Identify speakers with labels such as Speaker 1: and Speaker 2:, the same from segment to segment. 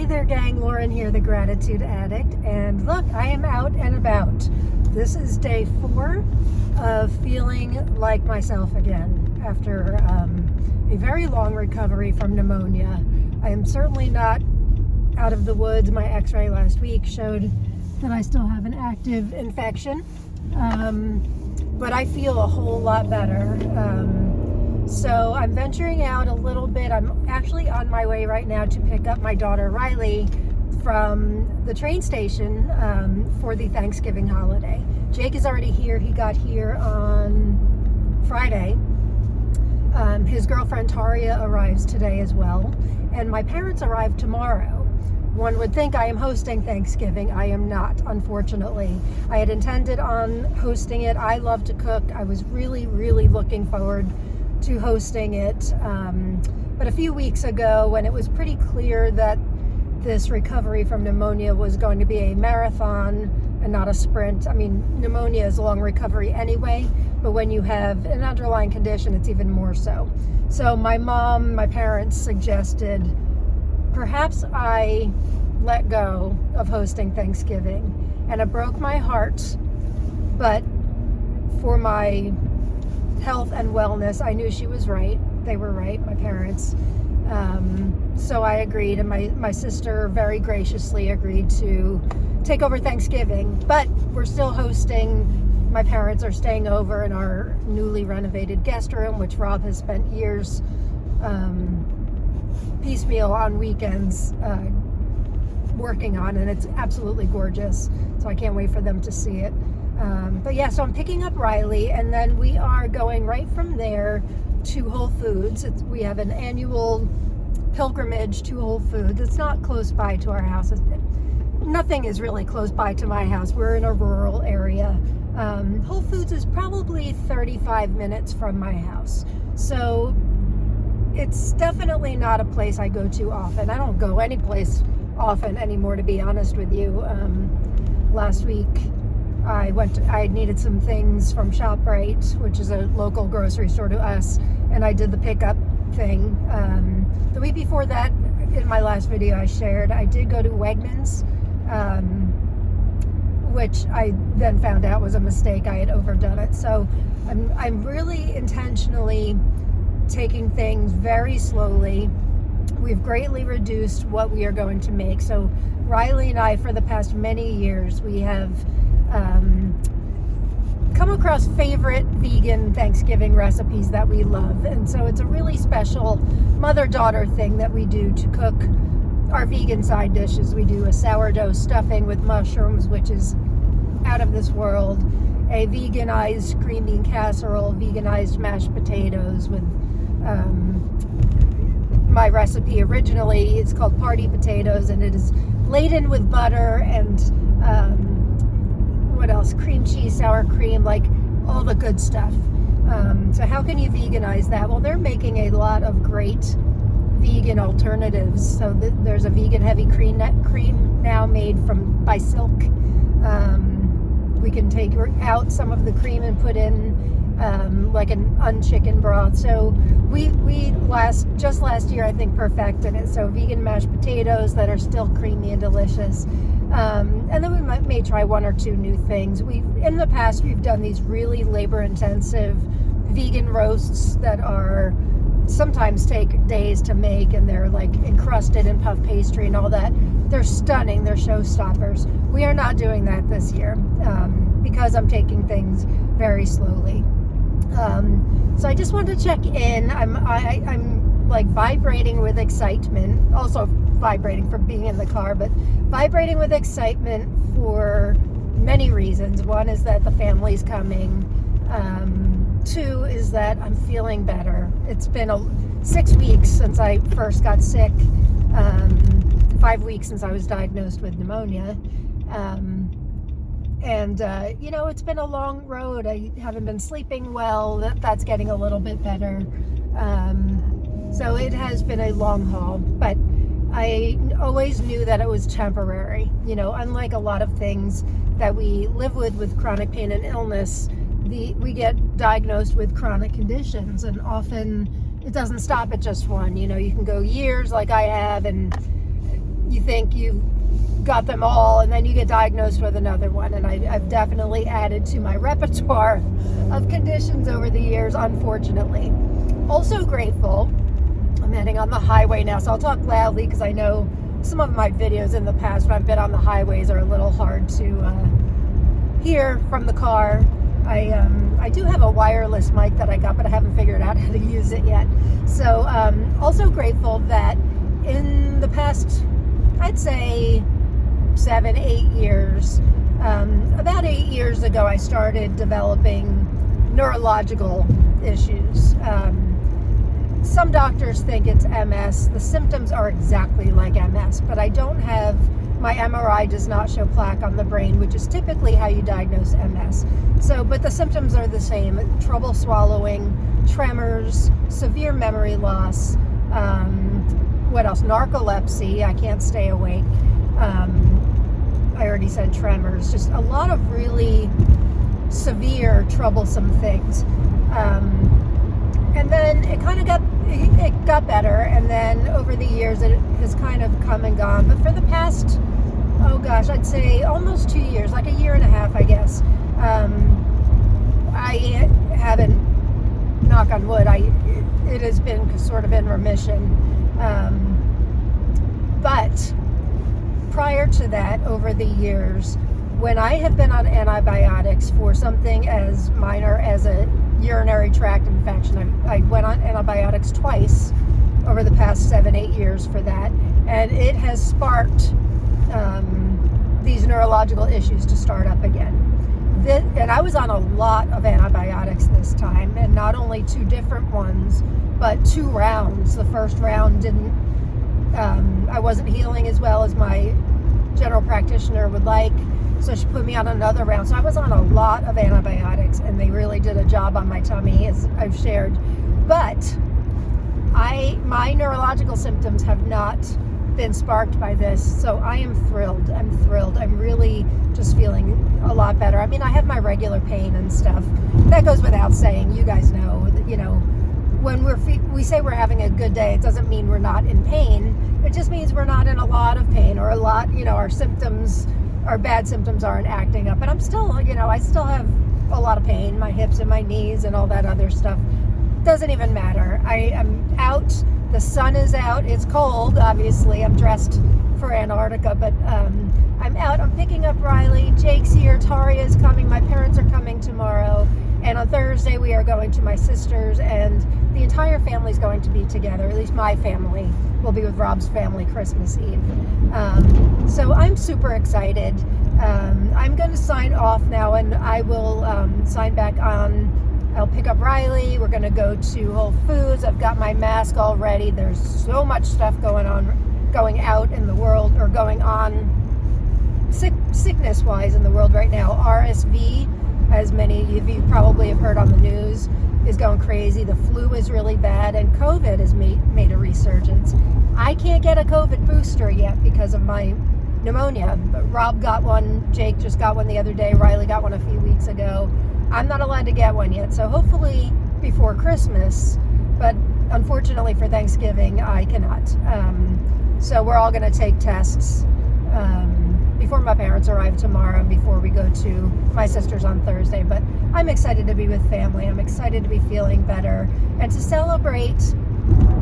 Speaker 1: there, gang. Lauren here, the Gratitude Addict. And look, I am out and about. This is day 4 of feeling like myself again after a very long recovery from pneumonia. I am certainly not out of the woods. My x-ray last week showed that I still have an active infection, but I feel a whole lot better. So I'm venturing out a little bit. I'm actually on my way right now to pick up my daughter Riley from the train station for the Thanksgiving holiday. Jake is already here. He got here on Friday. His girlfriend Taria arrives today as well, and my parents arrive tomorrow. One would think I am hosting Thanksgiving. I am not, unfortunately. I had intended on hosting it. I love to cook. I was really, really looking forward to hosting it. But a few weeks ago, when it was pretty clear that this recovery from pneumonia was going to be a marathon and not a sprint. I mean, pneumonia is a long recovery anyway, but when you have an underlying condition, it's even more so. So my parents suggested perhaps I let go of hosting Thanksgiving, and it broke my heart, but for my health and wellness, I knew she was right. They were right, my parents. So I agreed, and my sister very graciously agreed to take over Thanksgiving, but we're still hosting. My parents are staying over in our newly renovated guest room, which Rob has spent years piecemeal on weekends working on, and it's absolutely gorgeous. So I can't wait for them to see it. But yeah, so I'm picking up Riley, and then we are going right from there to Whole Foods. We have an annual pilgrimage to Whole Foods. It's not close by to our house. Nothing is really close by to my house. We're in a rural area. Whole Foods is probably 35 minutes from my house. So it's definitely not a place I go to often. I don't go any place often anymore, to be honest with you. Last week I needed some things from ShopRite, which is a local grocery store to us, and I did the pickup thing. The week before that, in my last video I shared, I did go to Wegmans, which I then found out was a mistake. I had overdone it. So I'm really intentionally taking things very slowly. We've greatly reduced what we are going to make. So Riley and I, for the past many years, we have come across favorite vegan Thanksgiving recipes that we love. And so it's a really special mother-daughter thing that we do to cook our vegan side dishes. We do a sourdough stuffing with mushrooms, which is out of this world, a veganized green bean casserole, veganized mashed potatoes with my recipe originally is called party potatoes, and it is laden with butter and what else? Cream cheese, sour cream, like all the good stuff. So how can you veganize that? Well, they're making a lot of great vegan alternatives. So there's a vegan heavy cream now made by Silk. We can take out some of the cream and put in like an unchicken broth. So we just last year, I think, perfected it. So vegan mashed potatoes that are still creamy and delicious. And then we may try 1 or 2 new things. In the past, we've done these really labor-intensive vegan roasts that are sometimes take days to make, and they're like encrusted in puff pastry and all that. They're stunning. They're showstoppers. We are not doing that this year because I'm taking things very slowly. So I just wanted to check in. I'm like vibrating with excitement, also vibrating from being in the car, but vibrating with excitement for many reasons. One is that the family's coming. 2 is that I'm feeling better. It's been 6 weeks since I first got sick, 5 weeks since I was diagnosed with pneumonia. You know, it's been a long road. I haven't been sleeping well. That's getting a little bit better. So it has been a long haul, but I always knew that it was temporary. You know, unlike a lot of things that we live with chronic pain and illness, we get diagnosed with chronic conditions, and often it doesn't stop at just one. You know, you can go years like I have, and you think you've got them all, and then you get diagnosed with another one. And I've definitely added to my repertoire of conditions over the years, unfortunately. Also grateful. I'm heading on the highway now, so I'll talk loudly because I know some of my videos in the past when I've been on the highways are a little hard to hear from the car. I do have a wireless mic that I got, but I haven't figured out how to use it yet. So also grateful that in the past, I'd say 7-8 years, about 8 years ago, I started developing neurological issues. Some doctors think it's MS. The symptoms are exactly like MS, but I don't have, my MRI does not show plaque on the brain, which is typically how you diagnose MS. So, but the symptoms are the same: trouble swallowing, tremors, severe memory loss, what else? Narcolepsy, I can't stay awake. I already said tremors, just a lot of really severe, troublesome things. And then it kind of got better, and then over the years it has kind of come and gone. But for the past, oh gosh, I'd say almost 2 years, like a year and a half, I guess, I haven't, knock on wood, it has been sort of in remission. But prior to that, over the years, when I have been on antibiotics for something as minor as a urinary tract infection, I went on antibiotics twice over the past 7-8 years for that, and it has sparked these neurological issues to start up again. And I was on a lot of antibiotics this time, and not only 2 different ones, but 2 rounds. The first round I wasn't healing as well as my general practitioner would like, so she put me on another round. So I was on a lot of antibiotics, and they really did a job on my tummy, as I've shared. But my neurological symptoms have not been sparked by this, so I am thrilled. I'm thrilled. I'm really just feeling a lot better. I mean, I have my regular pain and stuff. That goes without saying. You guys know that, when we say we're having a good day, it doesn't mean we're not in pain. It just means we're not in a lot of pain, or a lot, our symptoms, our bad symptoms aren't acting up. And I'm still, I still have a lot of pain, my hips and my knees and all that other stuff. Doesn't even matter. I am out. The sun is out. It's cold, obviously. I'm dressed for Antarctica, but I'm out. I'm picking up Riley. Jake's here. Taria's coming. My parents are coming tomorrow. And on Thursday, we are going to my sister's, and the entire family's going to be together. At least my family will be with Rob's family Christmas Eve. So I'm super excited. I'm going to sign off now, and I will sign back on. I'll pick up Riley. We're going to go to Whole Foods. I've got my mask all ready. There's so much stuff going out in the world, or going on sickness-wise in the world right now. RSV, as many of you probably have heard on the news, is going crazy. The flu is really bad, and COVID has made a resurgence. I can't get a COVID booster yet because of my pneumonia. But Rob got one. Jake just got one the other day. Riley got one a few weeks ago. I'm not allowed to get one yet, so hopefully before Christmas, but unfortunately for Thanksgiving, I cannot. So we're all going to take tests before my parents arrive tomorrow and before we go to my sister's on Thursday. But I'm excited to be with family. I'm excited to be feeling better and to celebrate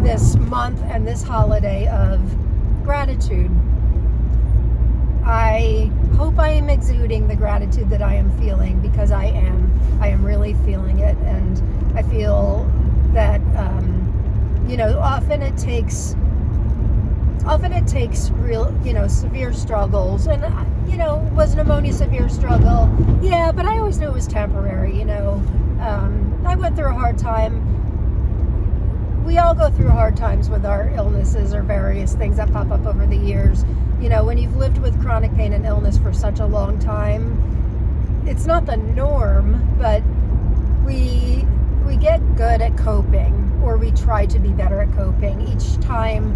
Speaker 1: this month and this holiday of gratitude. I hope I am exuding the gratitude that I am feeling, because I am. I am really feeling it, and I feel that often it takes real, severe struggles. And was pneumonia a severe struggle? Yeah, but I always knew it was temporary. I went through a hard time. We all go through hard times with our illnesses or various things that pop up over the years. When you've lived with chronic pain and illness for such a long time, it's not the norm, but we get good at coping, or we try to be better at coping. Each time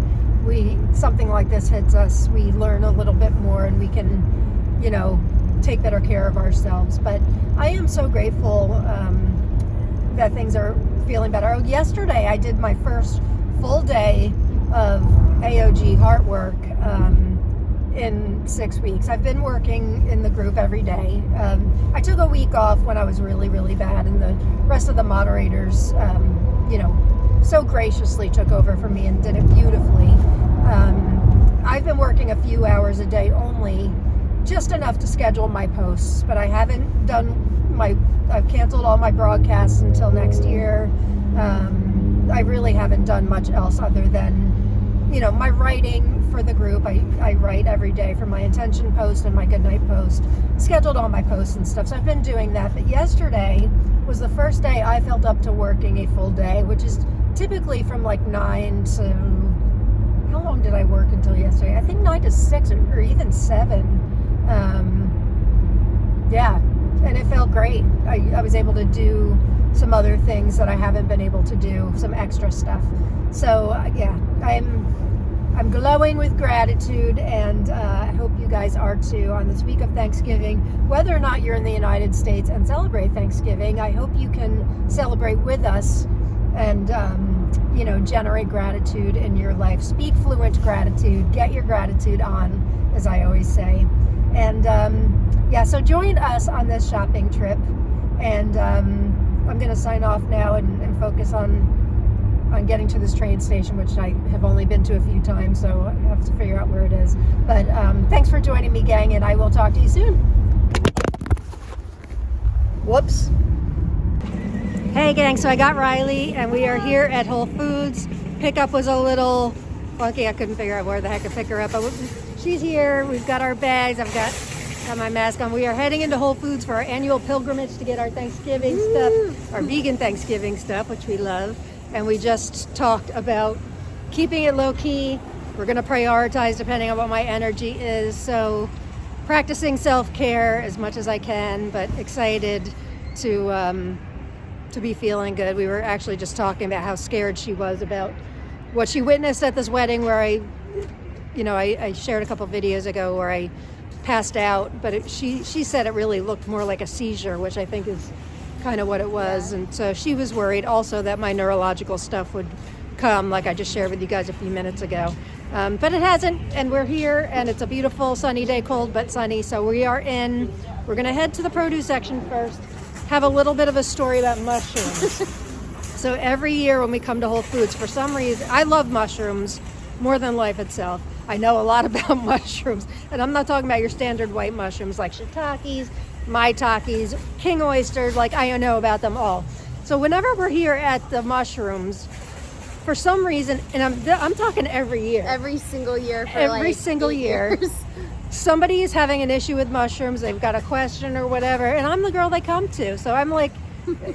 Speaker 1: something like this hits us, we learn a little bit more, and we can, take better care of ourselves. But I am so grateful that things are feeling better. Yesterday, I did my first full day of AOG heart work. in 6 weeks. I've been working in the group every day. I took a week off when I was really, really bad, and the rest of the moderators, so graciously took over for me and did it beautifully. I've been working a few hours a day only, just enough to schedule my posts, but I haven't I've canceled all my broadcasts until next year. I really haven't done much else other than, my writing for the group. I write every day for my intention post and my goodnight post, scheduled all my posts and stuff. So I've been doing that. But yesterday was the first day I felt up to working a full day, which is typically from like 9 to, how long did I work until yesterday? I think 9 to 6 or even 7. Yeah, and it felt great. I was able to do some other things that I haven't been able to do, some extra stuff. So yeah, I'm glowing with gratitude, and I hope you guys are too on this week of Thanksgiving. Whether or not you're in the United States and celebrate Thanksgiving, I hope you can celebrate with us and generate gratitude in your life. Speak fluent gratitude. Get your gratitude on, as I always say. And so join us on this shopping trip. And I'm going to sign off now and focus on getting to this train station, which I have only been to a few times, so I have to figure out where it is. But thanks for joining me, gang, and I will talk to you soon. Whoops. Hey, gang, so I got Riley, and we are here at Whole Foods. Pickup was a little funky. I couldn't figure out where the heck to pick her up, but she's here. We've got our bags. I've got my mask on. We are heading into Whole Foods for our annual pilgrimage to get our Thanksgiving stuff, our vegan Thanksgiving stuff, which we love. And we just talked about keeping it low key. We're going to prioritize depending on what my energy is. So practicing self-care as much as I can, but excited to be feeling good. We were actually just talking about how scared she was about what she witnessed at this wedding, where I shared a couple videos ago where I passed out, but she said it really looked more like a seizure, which I think is kind of what it was. Yeah. And so she was worried also that my neurological stuff would come, like I just shared with you guys a few minutes ago. But it hasn't, and we're here, and it's a beautiful sunny day, cold but sunny. So we're going to head to the produce section first, have a little bit of a story about mushrooms. So every year when we come to Whole Foods, for some reason, I love mushrooms more than life itself. I know a lot about mushrooms, and I'm not talking about your standard white mushrooms like shiitakes, maitakes, king oysters, like I know about them all. So whenever we're here at the mushrooms, for some reason, and I'm talking every year.
Speaker 2: Every single year for
Speaker 1: every single year. Somebody is having an issue with mushrooms, they've got a question or whatever, and I'm the girl they come to. So I'm like,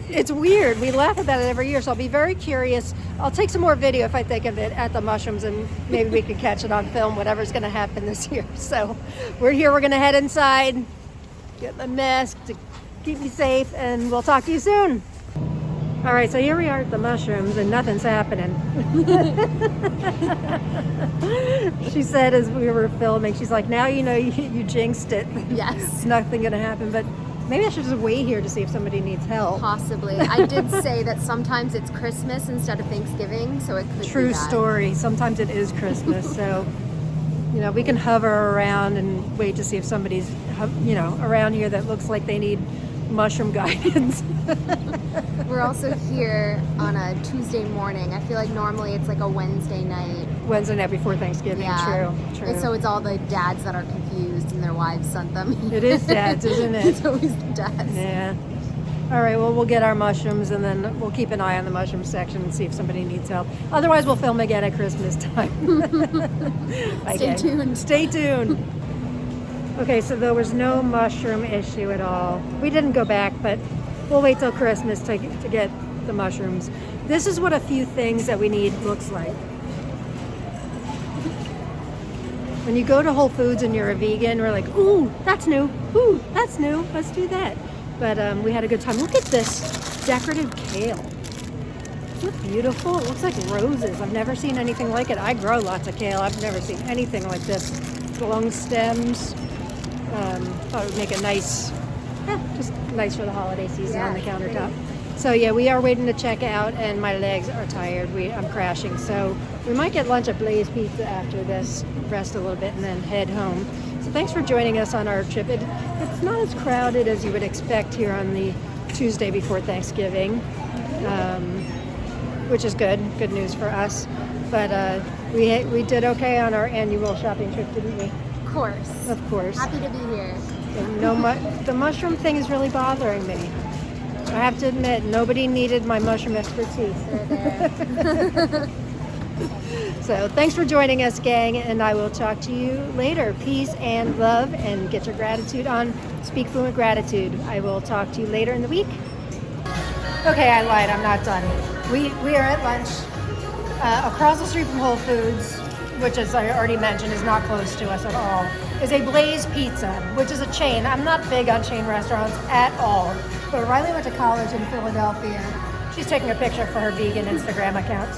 Speaker 1: it's weird. We laugh about it every year, so I'll be very curious. I'll take some more video if I think of it at the mushrooms, and maybe we can catch it on film, whatever's going to happen this year. So we're here, we're going to head inside, get the mask to keep me safe, and we'll talk to you soon. All right, so here we are at the mushrooms, and nothing's happening. She said as we were filming, she's like, now you jinxed it.
Speaker 2: Yes.
Speaker 1: It's nothing going to happen, but maybe I should just wait here to see if somebody needs help.
Speaker 2: Possibly. I did say that sometimes it's Christmas instead of Thanksgiving, so it could
Speaker 1: True
Speaker 2: be that.
Speaker 1: story. Sometimes it is Christmas, so we can hover around and wait to see if somebody's around here that looks like they need mushroom guidance.
Speaker 2: We're also here on a Tuesday morning. I feel like normally it's like a Wednesday night.
Speaker 1: Wednesday night before Thanksgiving.
Speaker 2: Yeah.
Speaker 1: True.
Speaker 2: And so it's all the dads that are confused and their wives sent them.
Speaker 1: It is dads, isn't it?
Speaker 2: It's always the dads.
Speaker 1: Yeah. All right, well, we'll get our mushrooms, and then we'll keep an eye on the mushroom section and see if somebody needs help. Otherwise, we'll film again at Christmas time.
Speaker 2: Stay tuned.
Speaker 1: Stay tuned. Okay, so there was no mushroom issue at all. We didn't go back, but we'll wait till Christmas to get the mushrooms. This is what a few things that we need looks like. When you go to Whole Foods and you're a vegan, we're like, ooh, that's new. Ooh, that's new. Let's do that. But we had a good time. Look at this decorative kale. Isn't it beautiful? It looks like roses. I've never seen anything like it. I grow lots of kale. I've never seen anything like this. Long stems. Thought it would make a nice, just nice for the holiday season on the countertop. Great. So yeah, we are waiting to check out, and my legs are tired. I'm crashing. So We might get lunch at Blaze Pizza after this, rest a little bit, and then head home. So thanks for joining us on our trip. It's not as crowded as you would expect here on the Tuesday before Thanksgiving, which is good news for us. But we did okay on our annual shopping trip, didn't we?
Speaker 2: Of course.
Speaker 1: Of course.
Speaker 2: Happy to be here.
Speaker 1: The mushroom thing is really bothering me. I have to admit, nobody needed my mushroom expertise.
Speaker 2: There.
Speaker 1: So thanks for joining us, gang, and I will talk to you later. Peace and love, and get your gratitude on. Speak fluent gratitude. I will talk to you later in the week. Okay, I lied. I'm not done. We are at lunch across the street from Whole Foods, which, as I already mentioned, is not close to us at all, is a Blaze Pizza, which is a chain. I'm not big on chain restaurants at all, but Riley went to college in Philadelphia. She's taking a picture for her vegan Instagram account,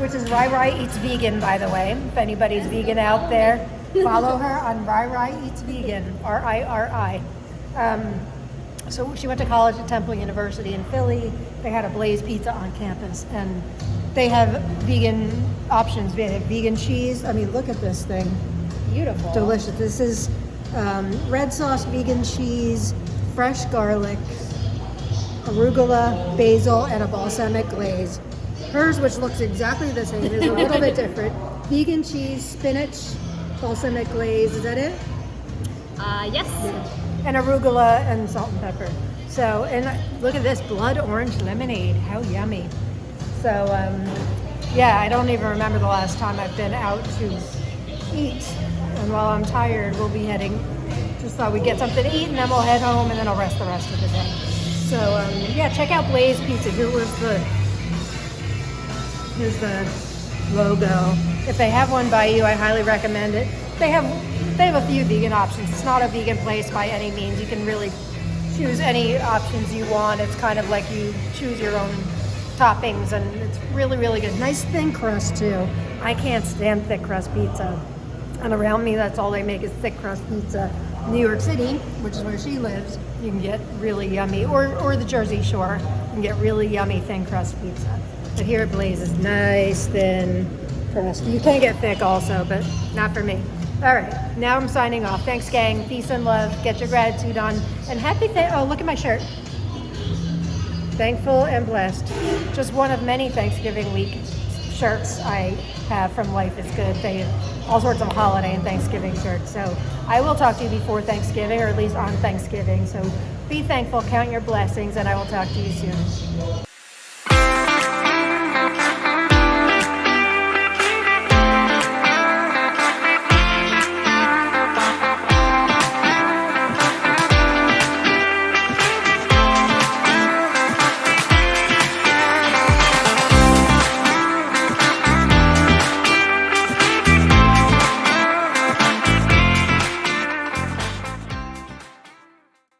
Speaker 1: which is Rai Eats Vegan, by the way. If anybody's vegan out there, follow her on Rai Eats Vegan, RIRI. So she went to college at Temple University in Philly. They had a Blaze Pizza on campus, and they have vegan options. They have vegan cheese. I mean, look at this thing.
Speaker 2: Beautiful.
Speaker 1: Delicious. This is red sauce, vegan cheese, fresh garlic, arugula, basil, and a balsamic glaze. Hers, which looks exactly the same, is a little bit different. Vegan cheese, spinach, balsamic glaze. Is that it?
Speaker 2: Yes.
Speaker 1: And arugula and salt and pepper. So, and look at this, blood orange lemonade. How yummy. So, yeah, I don't even remember the last time I've been out to eat. And while I'm tired, we'll be heading, just thought we'd get something to eat, and then we'll head home, and then I'll rest the rest of the day. So, yeah, check out Blaze Pizza. Here's the logo. If they have one by you, I highly recommend it. They have a few vegan options. It's not a vegan place by any means. You can really choose any options you want. It's kind of like you choose your own toppings, and it's really, really good. Nice thin crust too. I can't stand thick crust pizza. And around me, that's all they make is thick crust pizza. New York City, which is where she lives, you can get really yummy, or the Jersey Shore, you can get really yummy thin crust pizza. But here at Blaze is nice thin crust. You can get thick also, but not for me. All right, now I'm signing off. Thanks, gang. Peace and love. Get your gratitude on. And oh, look at my shirt. Thankful and blessed. Just one of many Thanksgiving week shirts I have from Life is Good. They have all sorts of holiday and Thanksgiving shirts. So I will talk to you before Thanksgiving, or at least on Thanksgiving. So be thankful, count your blessings, and I will talk to you soon.